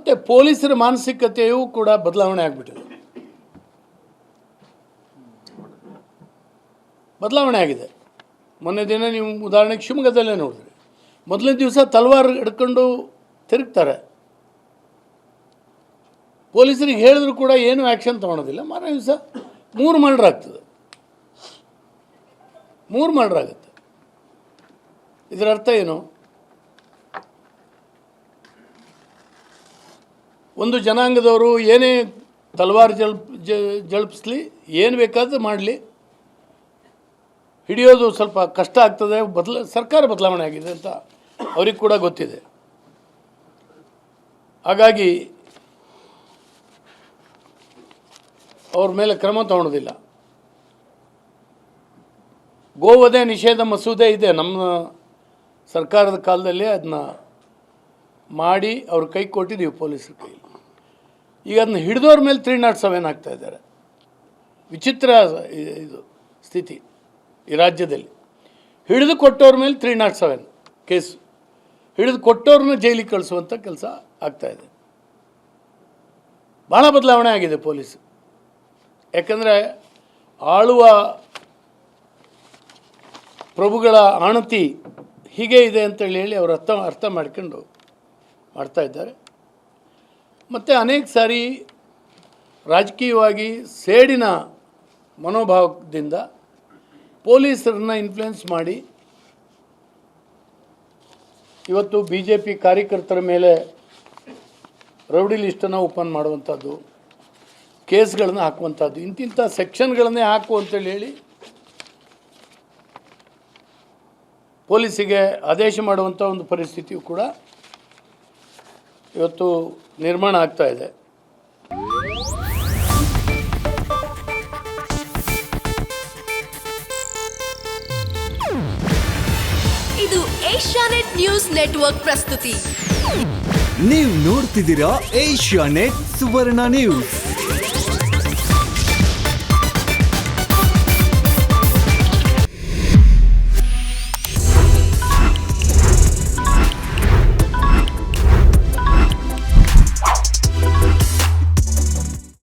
ಮತ್ತು ಪೊಲೀಸರ ಮಾನಸಿಕತೆಯೂ ಕೂಡ ಬದಲಾವಣೆ ಆಗಿಬಿಟ್ಟಿದೆ. ಬದಲಾವಣೆ ಆಗಿದೆ. ಮೊನ್ನೆ ದಿನ ನೀವು ಉದಾಹರಣೆಗೆ ಶಿವಮೊಗ್ಗದಲ್ಲೇ ನೋಡಿದ್ರಿ, ಮೊದಲನೇ ದಿವಸ ತಲವಾರು ಹಿಡ್ಕೊಂಡು ತಿರುಗ್ತಾರೆ. ಪೊಲೀಸರಿಗೆ ಹೇಳಿದ್ರು ಕೂಡ ಏನೂ ಆ್ಯಕ್ಷನ್ ತೊಗೊಳೋದಿಲ್ಲ. ಮಾರನೇ ದಿವಸ 3 ಮರ್ಡರ್ ಆಗ್ತದೆ, 3 ಮರ್ಡರ್ ಆಗುತ್ತೆ. ಇದರ ಅರ್ಥ ಏನು? ಒಂದು ಜನಾಂಗದವರು ಏನೇ ತಲವಾರು ಜಳಪಿಸ್ಲಿ, ಏನು ಬೇಕಾದರೂ ಮಾಡಲಿ, ಹಿಡಿಯೋದು ಸ್ವಲ್ಪ ಕಷ್ಟ ಆಗ್ತದೆ. ಸರ್ಕಾರ ಬದಲಾವಣೆ ಆಗಿದೆ ಅಂತ ಅವ್ರಿಗೆ ಕೂಡ ಗೊತ್ತಿದೆ. ಹಾಗಾಗಿ ಅವ್ರ ಮೇಲೆ ಕ್ರಮ ತಗೊಳ್ಳೋದಿಲ್ಲ. ಗೋವಧೆ ನಿಷೇಧ ಮಸೂದೆ ಇದೆ ನಮ್ಮ ಸರ್ಕಾರದ ಕಾಲದಲ್ಲಿ, ಅದನ್ನ ಮಾಡಿ ಅವ್ರ ಕೈ ಕೊಟ್ಟಿದ್ದೀವಿ ಪೊಲೀಸರ ಕೈಲಿ. ಈಗ ಅದನ್ನ ಹಿಡಿದವ್ರ ಮೇಲೆ 307 ಆಗ್ತಾ ಇದ್ದಾರೆ. ವಿಚಿತ್ರ ಇದು ಸ್ಥಿತಿ ಈ ರಾಜ್ಯದಲ್ಲಿ. ಹಿಡಿದು ಕೊಟ್ಟವ್ರ ಮೇಲೆ 307 ಕೇಸು, ಹಿಡಿದು ಕೊಟ್ಟವ್ರನ್ನ ಜೈಲಿಗೆ ಕಳಿಸುವಂಥ ಕೆಲಸ ಆಗ್ತಾಯಿದೆ. ಭಾಳ ಬದಲಾವಣೆ ಆಗಿದೆ ಪೊಲೀಸು. ಯಾಕಂದರೆ ಆಳುವ ಪ್ರಭುಗಳ ಆಣತಿ ಹೀಗೆ ಇದೆ ಅಂತೇಳಿ ಹೇಳಿ ಅವರು ಅರ್ಥ ಮಾಡ್ಕೊಂಡು ಮಾಡ್ತಾಯಿದ್ದಾರೆ. ಮತ್ತು ಅನೇಕ ಸಾರಿ ರಾಜಕೀಯವಾಗಿ ಸೇಡಿನ ಮನೋಭಾವದಿಂದ ಪೊಲೀಸರನ್ನ ಇನ್ಫ್ಲುಯೆನ್ಸ್ ಮಾಡಿ ಇವತ್ತು BJP ಕಾರ್ಯಕರ್ತರ ಮೇಲೆ ರೌಡಿ ಲಿಸ್ಟನ್ನು ಓಪನ್ ಮಾಡುವಂಥದ್ದು, ಕೇಸ್ಗಳನ್ನು ಹಾಕುವಂಥದ್ದು, ಇಂತಿಂಥ ಸೆಕ್ಷನ್ಗಳನ್ನೇ ಹಾಕು ಅಂತೇಳಿ ಹೇಳಿ ಪೊಲೀಸಿಗೆ ಆದೇಶ ಮಾಡುವಂಥ ಒಂದು ಪರಿಸ್ಥಿತಿಯು ಕೂಡ ಇವತ್ತು ನಿರ್ಮಾಣ ಆಗ್ತಾ ಇದೆ. ಇದು ಏಷ್ಯಾನೆಟ್ ನ್ಯೂಸ್ ನೆಟ್ವರ್ಕ್ ಪ್ರಸ್ತುತಿ. ನೀವು ನೋಡ್ತಿದ್ದೀರಾ ಏಷ್ಯಾನೆಟ್ ಸುವರ್ಣ ನ್ಯೂಸ್.